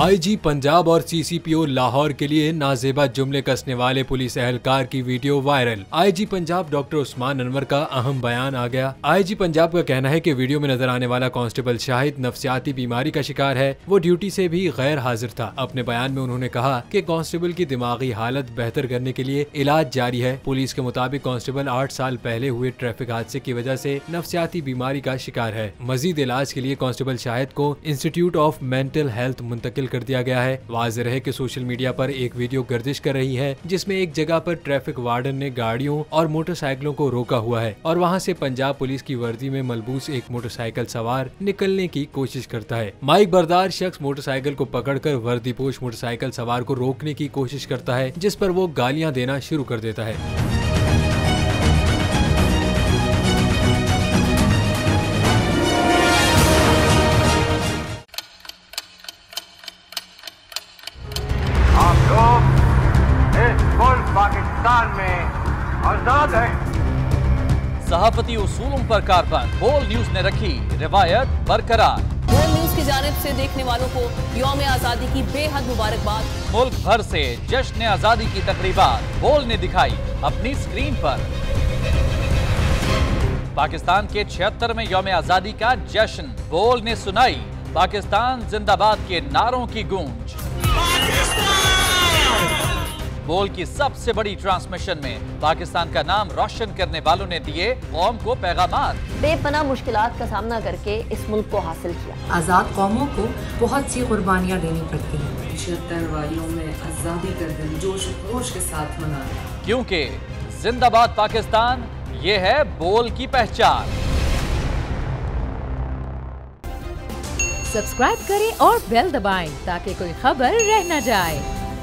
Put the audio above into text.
IG Punjab और CCPO Lahore के लिए नाजेबा जुमले कसने वाले पुलिस एहलकार की video viral. IG Punjab doctor Usman Anwar का अहम बयान आ गया। आईजी पंजाब का कहना है कि वीडियो में नजर आने वाला कांस्टेबल शाहिद नफ्सियाती बीमारी का शिकार है, वो ड्यूटी से भी गैर हाजिर था। अपने बयान में उन्होंने कहा कि कांस्टेबल की दिमागी हालत बेहतर करने के लिए इलाज जारी है। पुलिस के मुताबिक कांस्टेबल 8 साल पहले हुए ट्रैफिक हादसे की वजह से नफ्सियाती बीमारी का शिकार है। मजीद इलाज के लिए कांस्टेबल शाहिद को इंस्टीट्यूट ऑफ मेंटल हेल्थ मुंतकिल कर दिया गया है। वाज़ेह है कि सोशल मीडिया पर एक वीडियो गर्दिश कर रही है जिसमें एक जगह पर ट्रैफिक वार्डन ने गाड़ियों और मोटरसाइकिलों को रोका हुआ है और वहां से पंजाब पुलिस की वर्दी में मलबूस एक मोटरसाइकिल सवार निकलने की कोशिश करता है। माइक बरदार शख्स मोटरसाइकिल को पकड़कर वर्दीपोश मोटरसाइकिल सवार को रोकने की कोशिश करता है, जिस पर वो गालियां देना शुरू कर देता है। पाकिस्तान में आजाद है। सहाफती उसूलों पर कारबंद बोल न्यूज ने रखी रिवायत बरकरार। बोल न्यूज की जानिब से देखने वालों को यौम आजादी की बेहद मुबारकबाद। मुल्क भर से जश्न आजादी की तकरीबात बोल ने दिखाई अपनी स्क्रीन पर। पाकिस्तान के 76वें यौम आजादी का जश्न बोल ने सुनाई पाकिस्तान जिंदाबाद के नारों की गूंज। बोल की सबसे बड़ी ट्रांसमिशन में पाकिस्तान का नाम रोशन करने वालों ने दिए कौम को पैगामात। बेपनाह मुश्किलात का सामना करके इस मुल्क को हासिल किया। आजाद कौमों को बहुत सी कुर्बानियां देनी पड़ती हैं। 76 वालियों में आजादी का दिन जोश खरोश के साथ मनाया, क्योंकि जिंदाबाद पाकिस्तान ये है बोल की पहचान। सब्सक्राइब करें और बेल दबाएं ताकि कोई खबर रह न जाए।